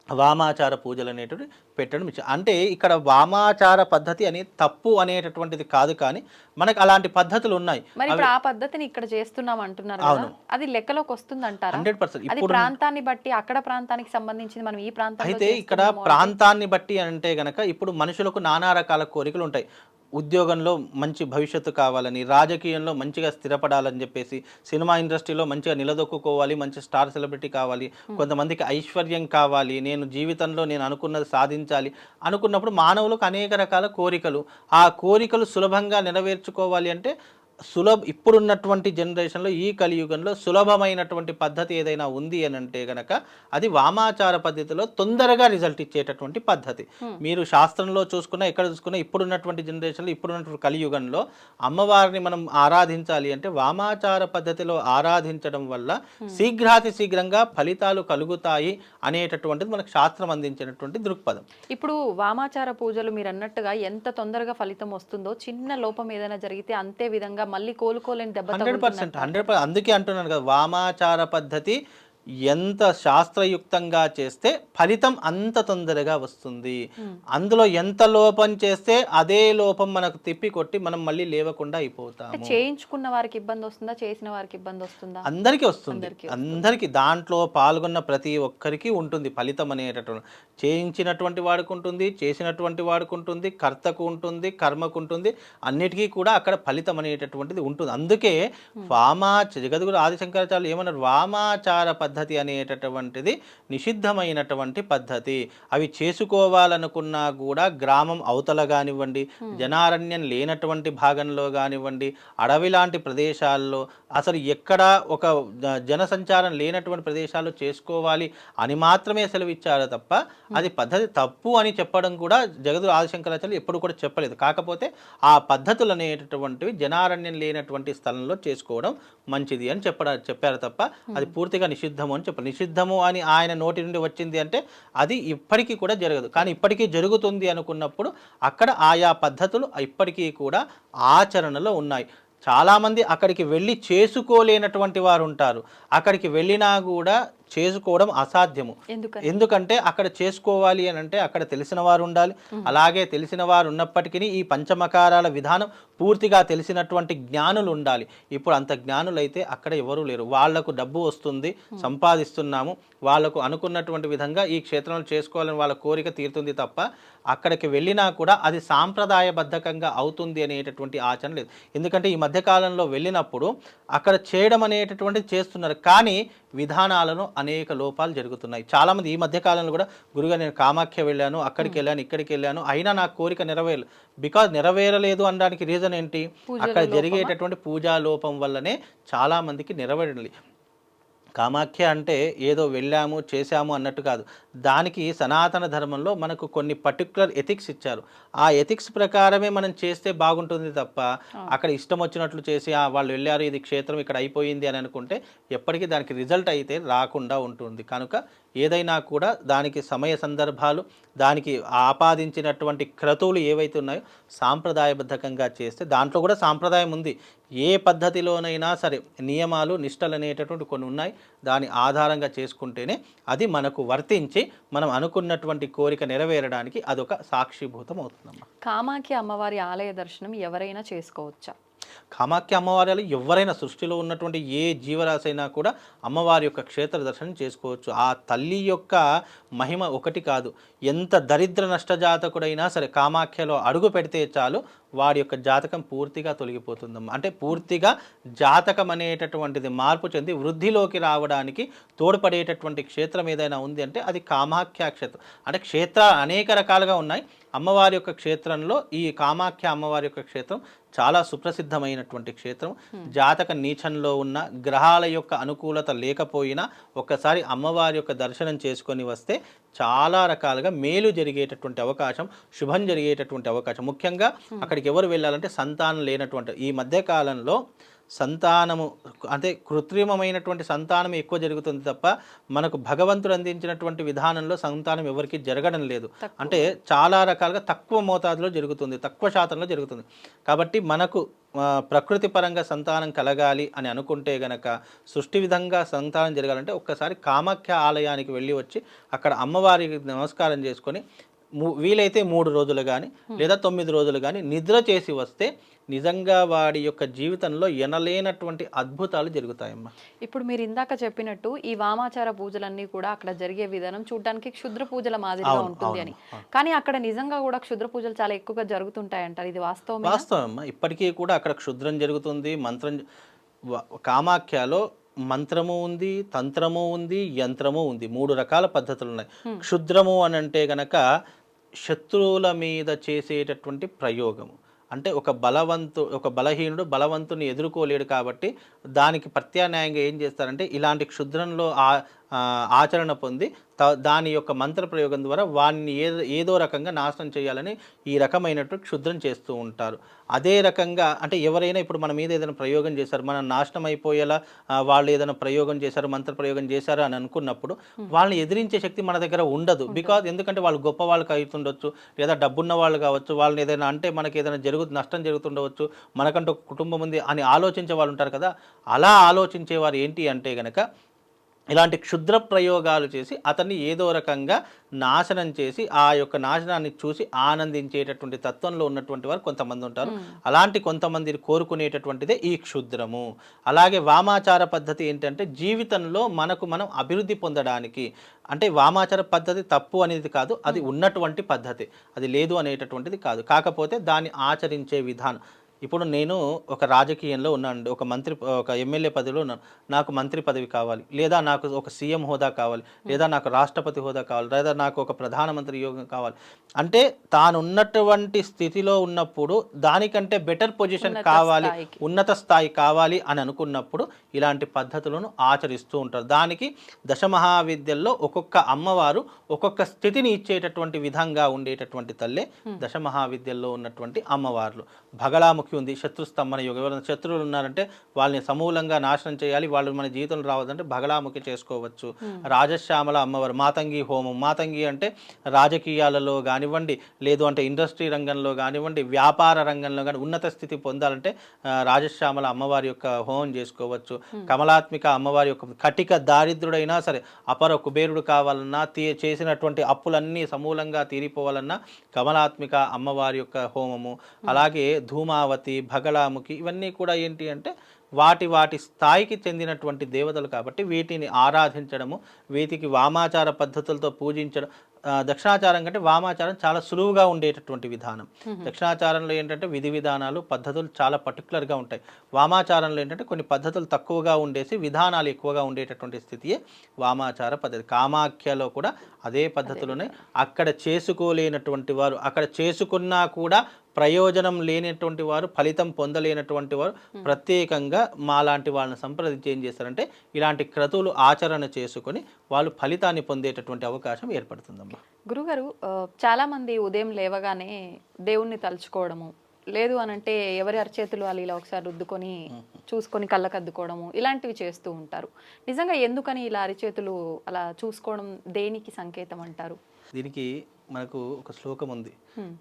Speaker 3: వామాచార పూజలు అనేటువంటి పెట్టడం. అంటే ఇక్కడ వామాచార పద్ధతి అనేది తప్పు అనేటటువంటిది కాదు, కానీ మనకు అలాంటి పద్ధతులు ఉన్నాయి.
Speaker 2: మరి ఆ పద్ధతిని ఇక్కడ చేస్తున్నాం అంటున్నారు కదా, అది లెక్కలోకి వస్తుంది అంటారా?
Speaker 3: 100%.
Speaker 2: అది ప్రాంతాన్ని బట్టి, అక్కడ ప్రాంతానికి సంబంధించింది మనం ఈ ప్రాంతం
Speaker 3: అయితే ఇక్కడ ప్రాంతాన్ని బట్టి అంటే గనక ఇప్పుడు మనుషులకు నానా రకాల కోరికలు ఉంటాయి. ఉద్యోగంలో మంచి భవిష్యత్తు కావాలని, రాజకీయంలో మంచిగా స్థిరపడాలని చెప్పేసి, సినిమా ఇండస్ట్రీలో మంచిగా నిలదొక్కుకోవాలి, మంచి స్టార్ సెలబ్రిటీ కావాలి, కొంతమందికి ఐశ్వర్యం కావాలి, నేను జీవితంలో నేను అనుకున్నది సాధించాలి అనుకున్నప్పుడు మానవులకు అనేక రకాల కోరికలు. ఆ కోరికలు సులభంగా నెరవేర్చుకోవాలి అంటే ఇప్పుడున్నటువంటి జనరేషన్లో ఈ కలియుగంలో సులభమైనటువంటి పద్ధతి ఏదైనా ఉంది అని అంటే గనక అది వామాచార పద్ధతిలో తొందరగా రిజల్ట్ ఇచ్చేటటువంటి పద్ధతి. మీరు శాస్త్రంలో చూసుకున్నా ఎక్కడ చూసుకున్నా ఇప్పుడున్నటువంటి జనరేషన్లో ఇప్పుడున్నటువంటి కలియుగంలో అమ్మవారిని మనం ఆరాధించాలి అంటే వామాచార పద్ధతిలో ఆరాధించడం వల్ల శీఘ్రాతి శీఘ్రంగా ఫలితాలు కలుగుతాయి అనేటటువంటిది మనకు శాస్త్రం అందించినటువంటి దృక్పథం.
Speaker 2: ఇప్పుడు వామాచార పూజలు మీరు అన్నట్టుగా ఎంత తొందరగా ఫలితం వస్తుందో, చిన్న లోపం ఏదైనా జరిగితే అంతే విధంగా మళ్ళీ కోలుకోలేని దెబ్బ.
Speaker 3: 100%. అందుకే అంటున్నాను కదా, వామాచార పద్ధతి ఎంత శాస్త్రయుక్తంగా చేస్తే ఫలితం అంత తొందరగా వస్తుంది. అందులో ఎంత లోపం చేస్తే అదే లోపం మనకు తిప్పి కొట్టి మనం మళ్ళీ లేవకుండా అయిపోతాము.
Speaker 2: చేయించుకున్న వారికి ఇబ్బంది వస్తుందా, చేసిన వారికి ఇబ్బంది వస్తుందా?
Speaker 3: అందరికీ వస్తుంది. అందరికీ, దాంట్లో పాల్గొన్న ప్రతి ఒక్కరికి ఉంటుంది ఫలితం అనేటటువంటి. చేయించినటువంటి వాడికి ఉంటుంది, చేసినటువంటి వాడికి ఉంటుంది, కర్తకు ఉంటుంది, కర్మకు ఉంటుంది, అన్నిటికీ కూడా అక్కడ ఫలితం అనేటటువంటిది ఉంటుంది. అందుకే జగద్గురు ఆదిశంకరాచార్యులు ఏమన్నారు, వామాచార పద్ధతి అనేటటువంటిది నిషిద్ధమైనటువంటి పద్ధతి. అవి చేసుకోవాలనుకున్నా కూడా గ్రామం అవతల కానివ్వండి, జనారణ్యం లేనటువంటి భాగంలో కానివ్వండి, అడవి లాంటి ప్రదేశాల్లో, అసలు ఎక్కడ ఒక జనసంచారం లేనటువంటి ప్రదేశాల్లో చేసుకోవాలి అని మాత్రమే సెలవిచ్చారు తప్ప అది పద్ధతి తప్పు అని చెప్పడం కూడా జగద్గురు ఆదిశంకరాచార్యులు ఎప్పుడు కూడా చెప్పలేదు. కాకపోతే ఆ పద్ధతులు అనేటటువంటివి జనారణ్యం లేనటువంటి స్థలంలో చేసుకోవడం మంచిది అని చెప్పారు తప్ప అది పూర్తిగా నిషిద్ధం నిషిద్ధము అని చెప్పాలి. నిషిద్ధము అని ఆయన నోటి నుండి వచ్చింది అంటే అది ఇప్పటికీ కూడా జరగదు. కానీ ఇప్పటికీ జరుగుతుంది అనుకున్నప్పుడు అక్కడ ఆయా పద్ధతులు ఇప్పటికీ కూడా ఆచరణలో ఉన్నాయి. చాలామంది అక్కడికి వెళ్ళి చేసుకోలేనటువంటి వారు ఉంటారు. అక్కడికి వెళ్ళినా కూడా చేసుకోవడం అసాధ్యము. ఎందుకంటే అక్కడ చేసుకోవాలి అని అంటే అక్కడ తెలిసిన వారు ఉండాలి. అలాగే తెలిసిన వారు ఉన్నప్పటికీ ఈ పంచమకారాల విధానం పూర్తిగా తెలిసినటువంటి జ్ఞానులు ఉండాలి. ఇప్పుడు అంత జ్ఞానులైతే అక్కడ ఎవరూ లేరు. వాళ్లకు డబ్బు వస్తుంది, సంపాదిస్తున్నాము, వాళ్లకు అనుకున్నటువంటి విధంగా ఈ క్షేత్రంలో చేసుకోవాలని వాళ్ళ కోరిక తీరుతుంది తప్ప అక్కడికి వెళ్ళినా కూడా అది సాంప్రదాయబద్ధకంగా అవుతుంది అనేటటువంటి ఆచరణ లేదు. ఎందుకంటే ఈ మధ్యకాలంలో వెళ్ళినప్పుడు అక్కడ చేయడం అనేటటువంటిది చేస్తున్నారు, కానీ విధానాలను అనేక లోపాలు జరుగుతున్నాయి. చాలామంది ఈ మధ్యకాలంలో కూడా గురుగా నేను కామాఖ్య వెళ్ళాను, అక్కడికి వెళ్ళాను, ఇక్కడికి వెళ్ళాను, అయినా నా కోరిక నెరవేరలేదు. బికాజ్ నెరవేరలేదు అనడానికి రీజన్ ఏంటి? అక్కడ జరిగేటటువంటి పూజా లోపం వల్లనే చాలామందికి నెరవేరలేదు. కామాఖ్య అంటే ఏదో వెళ్ళాము చేశాము అన్నట్టు కాదు. దానికి సనాతన ధర్మంలో మనకు కొన్ని పర్టికులర్ ఎథిక్స్ ఇచ్చారు. ఆ ఎథిక్స్ ప్రకారమే మనం చేస్తే బాగుంటుంది తప్ప అక్కడ ఇష్టం వచ్చినట్లు చేసి వాళ్ళు వెళ్ళారు, ఇది క్షేత్రం ఇక్కడ అయిపోయింది అని అనుకుంటే ఎప్పటికీ దానికి రిజల్ట్ అయితే రాకుండా ఉంటుంది. కనుక ఏదైనా కూడా దానికి సమయ సందర్భాలు, దానికి ఆపాదించినటువంటి క్రతువులు ఏవైతే ఉన్నాయో సాంప్రదాయబద్ధకంగా చేస్తే, దాంట్లో కూడా సాంప్రదాయం ఉంది. ఏ పద్ధతిలోనైనా సరే నియమాలు నిష్టలు అనేటటువంటి కొన్ని ఉన్నాయి. దాని ఆధారంగా చేసుకుంటేనే అది మనకు వర్తించి మనం అనుకున్నటువంటి కోరిక నెరవేరడానికి అదొక సాక్షిభూతం అవుతుందమ్మా.
Speaker 2: కామాఖ్య అమ్మవారి ఆలయ దర్శనం ఎవరైనా చేసుకోవచ్చా?
Speaker 3: కామాఖ్య అమ్మవారి ఎవరైనా సృష్టిలో ఉన్నటువంటి ఏ జీవరాశి అయినా కూడా అమ్మవారి యొక్క క్షేత్ర దర్శనం చేసుకోవచ్చు. ఆ తల్లి యొక్క మహిమ ఒకటి కాదు. ఎంత దరిద్ర నష్టజాతకుడైనా సరే కామాఖ్యలో అడుగు పెడితే చాలు వాడి యొక్క జాతకం పూర్తిగా తొలగిపోతుందమ్మా. అంటే పూర్తిగా జాతకం అనేటటువంటిది మార్పు చెంది వృద్ధిలోకి రావడానికి తోడ్పడేటటువంటి క్షేత్రం ఏదైనా ఉంది అంటే అది కామాఖ్య క్షేత్రం. అంటే క్షేత్రాలు అనేక రకాలుగా ఉన్నాయి. అమ్మవారి యొక్క క్షేత్రంలో ఈ కామాఖ్య అమ్మవారి యొక్క క్షేత్రం చాలా సుప్రసిద్ధమైనటువంటి క్షేత్రం. జాతక నీచంలో ఉన్న గ్రహాల యొక్క అనుకూలత లేకపోయినా ఒక్కసారి అమ్మవారి యొక్క దర్శనం చేసుకొని వస్తే చాలా రకాలుగా మేలు జరిగేటటువంటి అవకాశం, శుభం జరిగేటటువంటి అవకాశం. ముఖ్యంగా అక్కడికి ఎవరు వెళ్ళాలంటే సంతానం లేనటువంటి, ఈ మధ్యకాలంలో సంతానము అంటే కృత్రిమమైనటువంటి సంతానం ఎక్కువ జరుగుతుంది తప్ప మనకు భగవంతుడు అందించినటువంటి విధానంలో సంతానం ఎవరికి జరగడం లేదు. అంటే చాలా రకాలుగా తక్కువ మోతాదులో జరుగుతుంది, తక్కువ శాతంలో జరుగుతుంది. కాబట్టి మనకు ప్రకృతి పరంగా సంతానం కలగాలి అని అనుకుంటే గనక, సృష్టి విధంగా సంతానం జరగాలంటే ఒక్కసారి కామాఖ్య ఆలయానికి వెళ్ళి వచ్చి అక్కడ అమ్మవారికి నమస్కారం చేసుకొని వీలైతే 3 రోజులు కానీ లేదా 9 రోజులు కానీ నిద్ర చేసి వస్తే నిజంగా వాడి యొక్క జీవితంలో ఎనలేనటువంటి అద్భుతాలు జరుగుతాయమ్మా.
Speaker 2: ఇప్పుడు మీరు ఇందాక చెప్పినట్టు ఈ వామాచార పూజలన్నీ కూడా అక్కడ జరిగే విధానం చూడడానికి క్షుద్ర పూజల మాదిరిగా ఉంటుంది అని, కానీ అక్కడ నిజంగా కూడా క్షుద్ర పూజలు చాలా ఎక్కువగా జరుగుతుంటాయి అంటారు. ఇది వాస్తవం?
Speaker 3: వాస్తవమ్మా. ఇప్పటికీ కూడా అక్కడ క్షుద్రం జరుగుతుంది. మంత్రం కామాఖ్యలో మంత్రము ఉంది, తంత్రము ఉంది, యంత్రము ఉంది. 3 రకాల పద్ధతులు ఉన్నాయి. క్షుద్రము అని అంటే గనక శత్రువుల మీద చేసేటటువంటి ప్రయోగము. అంటే ఒక బలహీనుడు బలవంతుని ఎదుర్కోలేడు కాబట్టి దానికి ప్రత్యామ్నాయంగా ఏం చేస్తారంటే ఇలాంటి క్షుద్రంలో ఆచరణ పొంది దాని యొక్క మంత్ర ప్రయోగం ద్వారా వాడిని ఏదో రకంగా నాశనం చేయాలని ఈ రకమైనటువంటి క్షుద్రం చేస్తూ ఉంటారు. అదే రకంగా అంటే ఎవరైనా ఇప్పుడు మన మీద ఏదైనా ప్రయోగం చేశారు, మనం నాశనం అయిపోయేలా వాళ్ళు ఏదైనా ప్రయోగం చేశారు, మంత్ర ప్రయోగం చేశారు అని అనుకున్నప్పుడు వాళ్ళని ఎదిరించే శక్తి మన దగ్గర ఉండదు. బికాజ్ ఎందుకంటే వాళ్ళు గొప్ప వాళ్ళకి అవుతుండొచ్చు, లేదా డబ్బున్న వాళ్ళు కావచ్చు, వాళ్ళని ఏదైనా అంటే మనకి ఏదైనా నష్టం జరుగుతుండవచ్చు, మనకంటూ ఒక కుటుంబం ఉంది అని ఆలోచించే వాళ్ళు ఉంటారు కదా. అలా ఆలోచించేవారు ఏంటి అంటే గనక ఇలాంటి క్షుద్ర ప్రయోగాలు చేసి అతన్ని ఏదో రకంగా నాశనం చేసి ఆ యొక్క నాశనాన్ని చూసి ఆనందించేటటువంటి తత్వంలో ఉన్నటువంటి వారు కొంతమంది ఉంటారు. అలాంటి కొంతమందిని కోరుకునేటటువంటిదే ఈ క్షుద్రము. అలాగే వామాచార పద్ధతి ఏంటంటే జీవితంలో మనం అభివృద్ధి పొందడానికి, అంటే వామాచార పద్ధతి తప్పు అనేది కాదు, అది ఉన్నటువంటి పద్ధతి, అది లేదు అనేటటువంటిది కాదు. కాకపోతే దాన్ని ఆచరించే విధానం. ఇప్పుడు నేను ఒక రాజకీయంలో ఉన్నాను, ఒక ఎమ్మెల్యే పదవిలో ఉన్నాను, నాకు మంత్రి పదవి కావాలి, లేదా నాకు ఒక సీఎం హోదా కావాలి, లేదా నాకు రాష్ట్రపతి హోదా కావాలి, లేదా నాకు ఒక ప్రధానమంత్రి యోగం కావాలి అంటే తాను ఉన్నటువంటి స్థితిలో ఉన్నప్పుడు దానికంటే బెటర్ పొజిషన్ కావాలి, ఉన్నత స్థాయి కావాలి అని అనుకున్నప్పుడు ఇలాంటి పద్ధతులను ఆచరిస్తూ ఉంటారు. దానికి దశమహావిద్యల్లో ఒక్కొక్క అమ్మవారు ఒక్కొక్క స్థితిని ఇచ్చేటటువంటి విధంగా ఉండేటటువంటి తల్లే దశమహావిద్యల్లో ఉన్నటువంటి అమ్మవార్లు. బగళాముఖి కామాఖ్య ఉంది, శత్రుస్తంభన యోగం. ఎవరైనా శత్రువులు ఉన్నారంటే వాళ్ళని సమూలంగా నాశనం చేయాలి, వాళ్ళు మన జీవితంలో రావద్దంటే బగలాముఖి చేసుకోవచ్చు. రాజశ్యామల అమ్మవారు, మాతంగి హోమం. మాతంగి అంటే రాజకీయాలలో కానివ్వండి, లేదు అంటే ఇండస్ట్రీ రంగంలో కానివ్వండి, వ్యాపార రంగంలో కానీ ఉన్నత స్థితి పొందాలంటే రాజశ్యామల అమ్మవారి యొక్క హోమం చేసుకోవచ్చు. కమలాత్మిక అమ్మవారి యొక్క కటిక దారిద్రుడైనా సరే, అపర కుబేరుడు కావాలన్నా, చేసినటువంటి అప్పులన్నీ సమూలంగా తీరిపోవాలన్నా కమలాత్మిక అమ్మవారి యొక్క హోమము. అలాగే ధూమావతి, భగలాముఖి ఇవన్నీ కూడా ఏంటి అంటే వాటి వాటి స్థాయికి చెందినటువంటి దేవతలు కాబట్టి వీటిని ఆరాధించడము, వీటికి వామాచార పద్ధతులతో పూజించడం. దక్షిణాచారం కంటే వామాచారం చాలా సులువుగా ఉండేటటువంటి విధానం. దక్షిణాచారంలో ఏంటంటే విధి విధానాలు, పద్ధతులు చాలా పర్టికులర్గా ఉంటాయి. వామాచారంలో ఏంటంటే కొన్ని పద్ధతులు తక్కువగా ఉండేసి విధానాలు ఎక్కువగా ఉండేటటువంటి స్థితియే వామాచార పద్ధతి. కామాఖ్యలో కూడా అదే పద్ధతులునే. అక్కడ చేసుకోలేనటువంటి వారు, అక్కడ చేసుకున్నా కూడా ప్రయోజనం లేనటువంటి వారు, ఫలితం పొందలేనటువంటి వారు ప్రత్యేకంగా మాలాంటి వాళ్ళని సంప్రదించి ఏం చేస్తారంటే ఇలాంటి క్రతువులు ఆచరణ చేసుకొని వాళ్ళు ఫలితాన్ని పొందేటటువంటి అవకాశం ఏర్పడుతుందమ్మా.
Speaker 2: గురుగారు, చాలామంది ఉదయం లేవగానే దేవుణ్ణి తలుచుకోవడము, లేదు అనంటే ఎవరి అరచేతులు వాళ్ళు ఇలా ఒకసారి రుద్దుకొని చూసుకొని కళ్ళకద్దుకోవడము ఇలాంటివి చేస్తూ ఉంటారు. నిజంగా ఎందుకని ఇలా అరిచేతులు అలా చూసుకోవడం దేనికి సంకేతం అంటారు?
Speaker 3: దీనికి మనకు ఒక శ్లోకం ఉంది.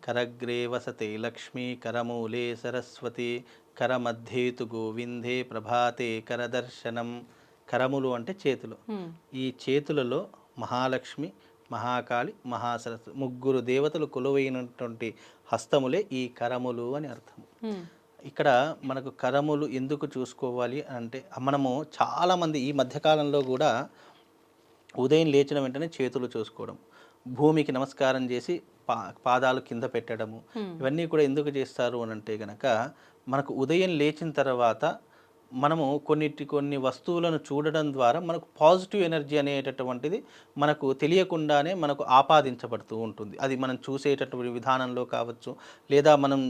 Speaker 3: కరగ్రే వసతే లక్ష్మీ కరమూలే సరస్వతి కరమధ్యేతు గోవిందే ప్రభాతే కరదర్శనం. కరములు అంటే చేతులు. ఈ చేతులలో మహాలక్ష్మి, మహాకాళి, మహాసరస్వతి ముగ్గురు దేవతలు కొలువైనటువంటి హస్తములే ఈ కరములు అని అర్థం. ఇక్కడ మనకు కరములు ఎందుకు చూసుకోవాలి అంటే, మనము చాలామంది ఈ మధ్యకాలంలో కూడా ఉదయం లేచిన వెంటనే చేతులు చూసుకోవడం, భూమికి నమస్కారం చేసి పాదాలు కింద పెట్టడము, ఇవన్నీ కూడా ఎందుకు చేస్తారు అని అంటే గనక మనకు ఉదయం లేచిన తర్వాత మనము కొన్ని వస్తువులను చూడడం ద్వారా మనకు పాజిటివ్ ఎనర్జీ అనేటటువంటిది మనకు తెలియకుండానే మనకు ఆపాదించబడుతూ ఉంటుంది. అది మనం చూసేటటువంటి విధానంలో కావచ్చు, లేదా మనం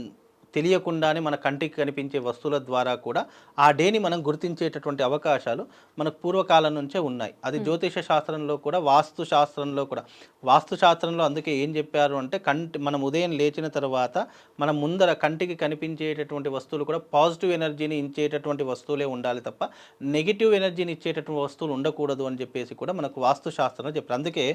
Speaker 3: తెలియకుండానే మన కంటికి కనిపించే వస్తువుల ద్వారా కూడా ఆ డేని మనం గుర్తించేటటువంటి అవకాశాలు మనకు పూర్వకాలం నుంచే ఉన్నాయి. అది జ్యోతిష శాస్త్రంలో కూడా, వాస్తు శాస్త్రంలో కూడా. వాస్తు శాస్త్రంలో అందుకే ఏం చెప్పారు అంటే, మనం ఉదయం లేచిన తర్వాత మనం ముందర కంటికి కనిపించేటటువంటి వస్తువులు కూడా పాజిటివ్ ఎనర్జీని ఇచ్చేటటువంటి వస్తువులే ఉండాలి తప్ప నెగిటివ్ ఎనర్జీని ఇచ్చేటటువంటి వస్తువులు ఉండకూడదు అని చెప్పేసి కూడా మనకు వాస్తు శాస్త్రంలో చెప్పారు. అందుకే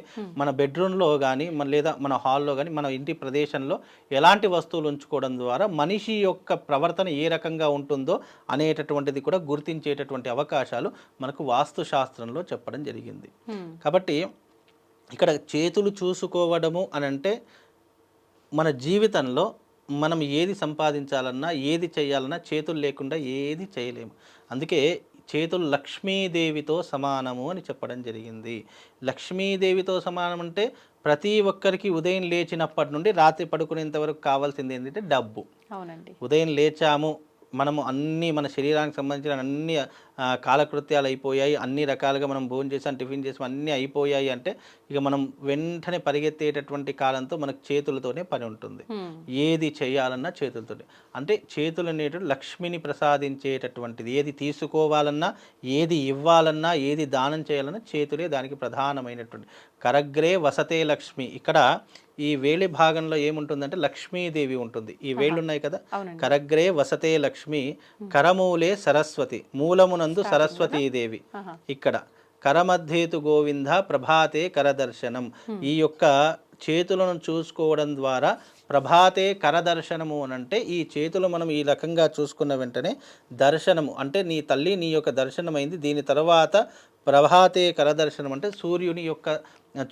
Speaker 3: మన బెడ్రూమ్లో కానీ లేదా మన హాల్లో కానీ మన ఇంటి ప్రదేశంలో ఎలాంటి వస్తువులు ఉంచుకోవడం ద్వారా మనిషి యొక్క ప్రవర్తన ఏ రకంగా ఉంటుందో అనేటటువంటిది కూడా గుర్తించేటటువంటి అవకాశాలు మనకు వాస్తు శాస్త్రంలో చెప్పడం జరిగింది. కాబట్టి ఇక్కడ చేతులు చూసుకోవడము అని అంటే మన జీవితంలో మనం ఏది సంపాదించాలన్నా, ఏది చేయాలన్నా చేతులు లేకుండా ఏది చేయలేము. అందుకే చేతులు లక్ష్మీదేవితో సమానము అని చెప్పడం జరిగింది. లక్ష్మీదేవితో సమానం అంటే ప్రతి ఒక్కరికి ఉదయం లేచినప్పటి నుండి రాత్రి పడుకునేంత వరకు కావాల్సింది ఏంటంటే డబ్బు.
Speaker 2: అవునండి.
Speaker 3: ఉదయం లేచాము, మనము అన్నీ మన శరీరానికి సంబంధించిన అన్ని కాలకృత్యాలు అయిపోయాయి, అన్ని రకాలుగా మనం భోజనం చేసాం, టిఫిన్ చేసాం, అన్నీ అయిపోయాయి అంటే ఇక మనం వెంటనే పరిగెత్తేటటువంటి కాలంతో మనకు చేతులతోనే పని ఉంటుంది. ఏది చేయాలన్నా చేతులతోనే. అంటే చేతులు అనేటువంటి లక్ష్మిని ప్రసాదించేటటువంటిది. ఏది తీసుకోవాలన్నా, ఏది ఇవ్వాలన్నా, ఏది దానం చేయాలన్నా చేతులే దానికి ప్రధానమైనటువంటి. కరగ్రే వసతే లక్ష్మి. ఇక్కడ ఈ వేలి భాగంలో ఏముంటుందంటే లక్ష్మీదేవి ఉంటుంది. ఈ వేళ్ళు ఉన్నాయి కదా, కరగ్రే వసతే లక్ష్మి కరమూలే సరస్వతి, మూలమునందు సరస్వతీదేవి. ఇక్కడ కరమధ్యేతు గోవింద ప్రభాతే కరదర్శనం. ఈ యొక్క చేతులను చూసుకోవడం ద్వారా ప్రభాతే కరదర్శనము అని అంటే ఈ చేతులు మనం ఈ రకంగా చూసుకున్న వెంటనే దర్శనము అంటే నీ తల్లి నీ యొక్క దర్శనమైంది. దీని తర్వాత ప్రభాతే కరదర్శనం అంటే సూర్యుని యొక్క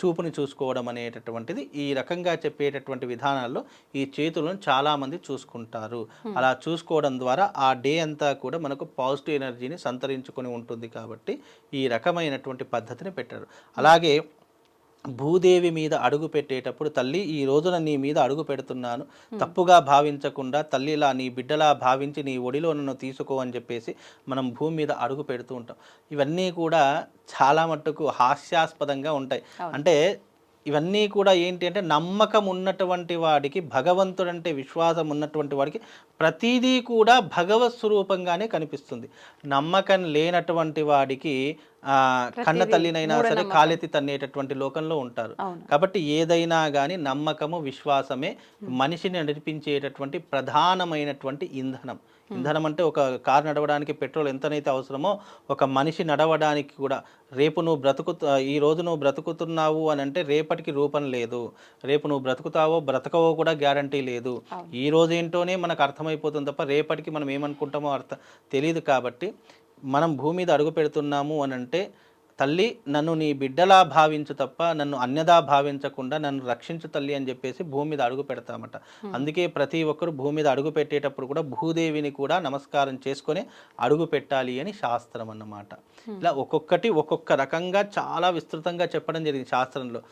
Speaker 3: చూపుని చూసుకోవడం అనేటటువంటిది. ఈ రకంగా చెప్పేటటువంటి విధానాల్లో ఈ చేతులను చాలామంది చూసుకుంటారు. అలా చూసుకోవడం ద్వారా ఆ డే అంతా కూడా మనకు పాజిటివ్ ఎనర్జీని సంతరించుకొని ఉంటుంది. కాబట్టి ఈ రకమైనటువంటి పద్ధతిని పెట్టారు. అలాగే భూదేవి మీద అడుగు పెట్టేటప్పుడు తల్లి ఈ రోజున నీ మీద అడుగు పెడుతున్నాను, తప్పుగా భావించకుండా తల్లిలా నీ బిడ్డలా భావించి నీ ఒడిలో నన్ను తీసుకో అని చెప్పేసి మనం భూమి మీద అడుగు పెడుతూ ఉంటాం. ఇవన్నీ కూడా చాలా మట్టుకు హాస్యాస్పదంగా ఉంటాయి. అంటే ఇవన్నీ కూడా ఏంటి అంటే నమ్మకం ఉన్నటువంటి వాడికి, భగవంతుడంటే విశ్వాసం ఉన్నటువంటి వాడికి ప్రతిదీ కూడా భగవత్ స్వరూపంగానే కనిపిస్తుంది. నమ్మకం లేనటువంటి వాడికి కన్న తల్లినైనా సరే కాలెత్తి తన్నేటటువంటి లోకంలో ఉంటారు. కాబట్టి ఏదైనా కానీ నమ్మకము, విశ్వాసమే మనిషిని నడిపించేటటువంటి ప్రధానమైనటువంటి ఇంధనం. ఇంధనం అంటే ఒక కారు నడవడానికి పెట్రోల్ ఎంతనైతే అవసరమో ఒక మనిషి నడవడానికి కూడా. రేపు నువ్వు ఈ రోజు నువ్వు బ్రతుకుతున్నావు అని అంటే రేపటికి రూపం లేదు. రేపు నువ్వు బ్రతుకుతావో బ్రతకవో కూడా గ్యారంటీ లేదు. ఈ రోజు ఏంటోనే మనకు అర్థమైపోతుంది తప్ప రేపటికి మనం ఏమనుకుంటామో తెలియదు. కాబట్టి మనం భూమి మీద అడుగు పెడుతున్నాము అని అంటే తల్లి నన్ను నీ బిడ్డలా భావించు తప్ప నన్ను అన్యదా భావించకుండా నన్ను రక్షించు తల్లి అని చెప్పేసి భూమి మీద అడుగు పెడతామట. అందుకే ప్రతి ఒక్కరు భూమి మీద అడుగు పెట్టేటప్పుడు కూడా భూదేవిని కూడా నమస్కారం చేసుకొని అడుగు పెట్టాలి అని శాస్త్రం అన్నమాట. ఇలా ఒక్కొక్కటి ఒక్కొక్క రకంగా చాలా విస్తృతంగా చెప్పడం జరిగింది శాస్త్రంలో.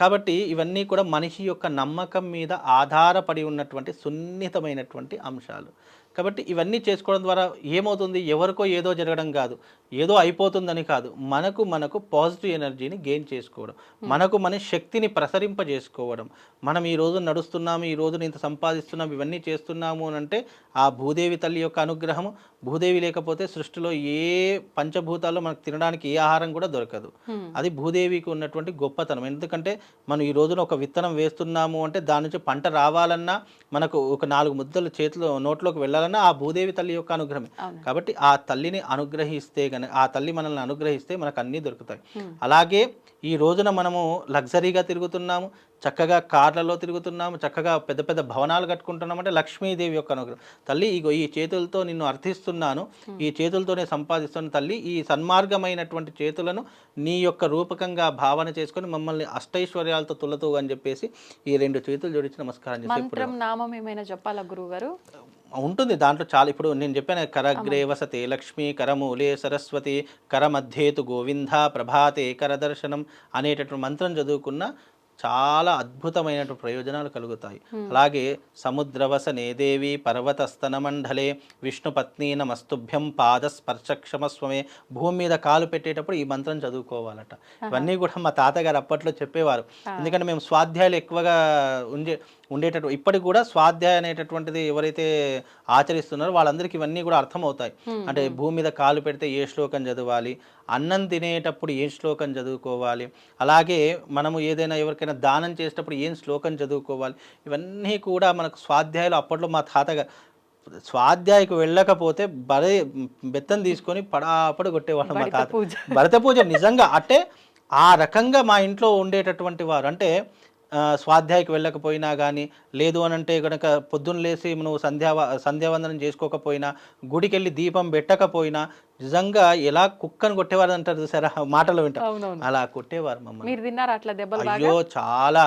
Speaker 3: కాబట్టి ఇవన్నీ కూడా మనిషి యొక్క నమ్మకం మీద ఆధారపడి ఉన్నటువంటి సున్నితమైనటువంటి అంశాలు. కాబట్టి ఇవన్నీ చేసుకోవడం ద్వారా ఏమవుతుంది, ఎవరికో ఏదో జరగడం కాదు, ఏదో అయిపోతుందని కాదు, మనకు పాజిటివ్ ఎనర్జీని గెయిన్ చేసుకోవడం, మన శక్తిని ప్రసరింపజేసుకోవడం. మనం ఈ రోజు నడుస్తున్నాము, ఈ రోజు ఇంత సంపాదిస్తున్నాము, ఇవన్నీ చేస్తున్నాము అని అంటే ఆ భూదేవి తల్లి యొక్క అనుగ్రహము. భూదేవి లేకపోతే సృష్టిలో ఏ పంచభూతాల్లో మనకు తినడానికి ఏ ఆహారం కూడా దొరకదు. అది భూదేవికి ఉన్నటువంటి గొప్పతనం. ఎందుకంటే మనం ఈ రోజున ఒక విత్తనం వేస్తున్నాము అంటే దాని నుంచి పంట రావాలన్నా, మనకు ఒక 4 ముద్దలు నోట్లోకి వెళ్ళాలన్నా ఆ భూదేవి తల్లి యొక్క అనుగ్రహమే. కాబట్టి ఆ తల్లిని అనుగ్రహిస్తే ఆ తల్లి మనల్ని అనుగ్రహిస్తే మనకు అన్నీ దొరుకుతాయి. అలాగే ఈ రోజున మనము లగ్జరీగా తిరుగుతున్నాము, చక్కగా కార్లలో తిరుగుతున్నాము, చక్కగా పెద్ద పెద్ద భవనాలు కట్టుకుంటున్నాము అంటే లక్ష్మీదేవి యొక్క అనుగ్రహం. తల్లి ఇగో ఈ చేతులతో నిన్ను అర్థిస్తున్నాను, ఈ చేతులతోనే సంపాదిస్తున్న తల్లి, ఈ సన్మార్గమైనటువంటి చేతులను నీ యొక్క రూపకంగా భావన చేసుకొని మమ్మల్ని అష్టైశ్వర్యాలతో తులతూ అని చెప్పేసి ఈ 2 చేతులు జోడించి నమస్కారం చేసి
Speaker 2: నామం ఏమైనా చెప్పాలా గురువు గారు?
Speaker 3: ఉంటుంది దాంట్లో చాలా. ఇప్పుడు నేను చెప్పాను, కరగ్రే వసతే లక్ష్మి, కరమూలే సరస్వతి, కరమధ్యేతు గోవింద, ప్రభాతే కరదర్శనం అనేటటువంటి మంత్రం చదువుకున్న చాలా అద్భుతమైనటువంటి ప్రయోజనాలు కలుగుతాయి. అలాగే సముద్రవసనే దేవి పర్వతస్తన మండలే విష్ణుపత్ని నమస్తుభ్యం పాద స్పర్శక్షమస్వమే. భూమి మీద కాలు పెట్టేటప్పుడు ఈ మంత్రం చదువుకోవాలట. ఇవన్నీ కూడా మా తాతగారు అప్పట్లో చెప్పేవారు. ఎందుకంటే మేము స్వాధ్యాయాలు ఎక్కువగా ఉండేటట్టు ఇప్పటికి కూడా స్వాధ్యాయ అనేటటువంటిది ఎవరైతే ఆచరిస్తున్నారో వాళ్ళందరికీ ఇవన్నీ కూడా అర్థమవుతాయి. అంటే భూమి మీద కాలు పెడితే ఏ శ్లోకం చదవాలి, అన్నం తినేటప్పుడు ఏ శ్లోకం చదువుకోవాలి, అలాగే మనము ఏదైనా ఎవరికైనా దానం చేసేటప్పుడు ఏం శ్లోకం చదువుకోవాలి, ఇవన్నీ కూడా మనకు స్వాధ్యాయులు అప్పట్లో మా తాతగారు స్వాధ్యాయకు వెళ్ళకపోతే బెత్తం తీసుకొని పడాపడి కొట్టేవాళ్ళు మా తాత. భరత పూజ నిజంగా అంటే ఆ రకంగా మా ఇంట్లో ఉండేటటువంటి వారు. అంటే స్వాధ్యాయకి వెళ్ళకపోయినా కానీ, లేదు అని అంటే కనుక పొద్దున్న లేసి నువ్వు సంధ్యావందనం చేసుకోకపోయినా, గుడికి వెళ్ళి దీపం పెట్టకపోయినా నిజంగా ఎలా కుక్కను కొట్టేవారు అంటారు చూసారా, మాటలు వింటాం, అలా కొట్టేవారు మమ్మల్ని. అయ్యో చాలా,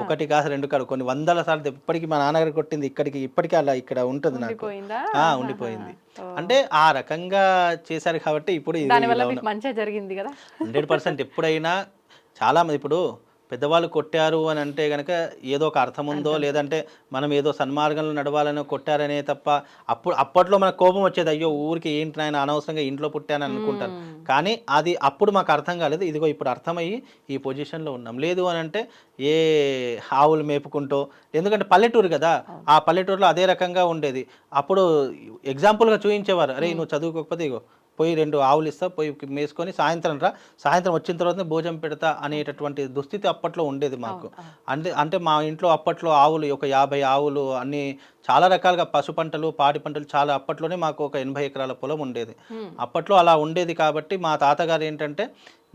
Speaker 3: 1 కాదు 2 కాదు, కొన్ని 100 సార్లు ఇప్పటికీ మా నాన్నగారు కొట్టింది ఇప్పటికీ అలా ఇక్కడ ఉంటుంది నాకు, ఉండిపోయింది. అంటే ఆ రకంగా చేశారు కాబట్టి ఇప్పుడు 100% ఎప్పుడైనా చాలా మంది ఇప్పుడు పెద్దవాళ్ళు కొట్టారు అని అంటే కనుక ఏదో ఒక అర్థం ఉందో, లేదంటే మనం ఏదో సన్మార్గంలో నడవాలని కొట్టారనే తప్ప అప్పట్లో మనకు కోపం వచ్చేది, అయ్యో ఊరికి ఏంటి నాయన అనవసరంగా ఇంట్లో పుట్టాను అనుకుంటారు. కానీ అది అప్పుడు మాకు అర్థం కాలేదు, ఇదిగో ఇప్పుడు అర్థమయ్యి ఈ పొజిషన్లో ఉన్నాం. లేదు అని అంటే ఏ ఆవులు మేపుకుంటూ, ఎందుకంటే పల్లెటూరు కదా, ఆ పల్లెటూరులో అదే రకంగా ఉండేది. అప్పుడు ఎగ్జాంపుల్గా చూపించేవారు, అరే నువ్వు చదువుకోకపోతే ఇగో పోయి 2 ఆవులు ఇస్తా, పోయి మేసుకొని సాయంత్రం వచ్చిన తర్వాతనే భోజనం పెడతా అనేటటువంటి దుస్థితి అప్పట్లో ఉండేది మాకు. అంటే మా ఇంట్లో అప్పట్లో ఆవులు ఒక 50 ఆవులు, అన్ని చాలా రకాలుగా పశు పంటలు, పాడి పంటలు చాలా. అప్పట్లోనే మాకు ఒక 80 ఎకరాల పొలం ఉండేది. అప్పట్లో అలా ఉండేది. కాబట్టి మా తాతగారు ఏంటంటే,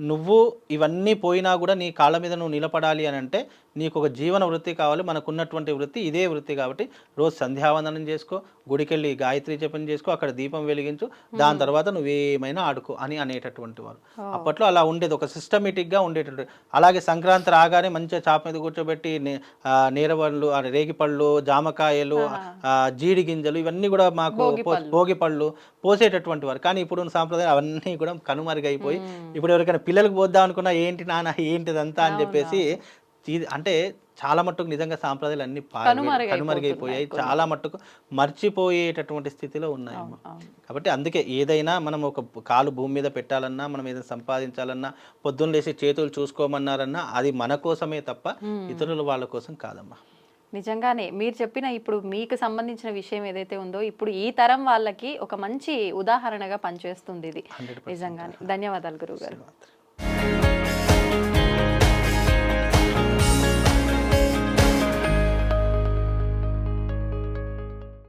Speaker 3: నువ్వు ఇవన్నీ పోయినా కూడా నీ కాళ్ళ మీద నువ్వు నిలబడాలి అని అంటే నీకు ఒక జీవన వృత్తి కావాలి, మనకున్నటువంటి వృత్తి ఇదే వృత్తి. కాబట్టి రోజు సంధ్యావందనం చేసుకో, గుడికెళ్ళి గాయత్రి జపం చేసుకో, అక్కడ దీపం వెలిగించు, దాని తర్వాత నువ్వేమైనా ఆడుకో అని అనేటటువంటి వారు. అప్పట్లో అలా ఉండేది, ఒక సిస్టమేటిక్గా ఉండేటటువంటి. అలాగే సంక్రాంతి రాగానే మంచిగా చాప మీద కూర్చోబెట్టి నేరవళ్ళు, రేగిపళ్ళు, జామకాయలు, జీడి గింజలు ఇవన్నీ కూడా మాకు భోగి పళ్ళు పోసేటటువంటి వారు. కానీ ఇప్పుడు సాంప్రదాయం అవన్నీ కూడా కనుమరుగైపోయి ఇప్పుడు ఎవరికైనా పిల్లలకు పోద్దాం అనుకున్నా ఏంటి నాన్న ఏంటిదంతా అని చెప్పేసి అంటే చాలా మట్టుకు నిజంగా సాంప్రదాయాలు అన్ని కనుమరుగైపోయాయి,
Speaker 2: కొన్ని.
Speaker 3: చాలా మట్టుకు మర్చిపోయేటటువంటి స్థితిలో ఉన్నాయమ్మా. కాబట్టి అందుకే ఏదైనా మనం ఒక కాలు భూమి మీద పెట్టాలన్నా, మనం ఏదైనా సంపాదించాలన్నా, పొద్దున్న లేసి చేతులు చూసుకోమన్నారన్నా అది మన కోసమే తప్ప ఇతరుల వాళ్ళ కోసం కాదమ్మా.
Speaker 2: నిజంగానే మీరు చెప్పిన ఇప్పుడు మీకు సంబంధించిన విషయం ఏదైతే ఉందో ఇప్పుడు ఈ తరం వాళ్ళకి ఒక మంచి ఉదాహరణగా పనిచేస్తుంది ఇది.
Speaker 3: 100%
Speaker 2: నిజంగానే ధన్యవాదాలు గురువు గారు.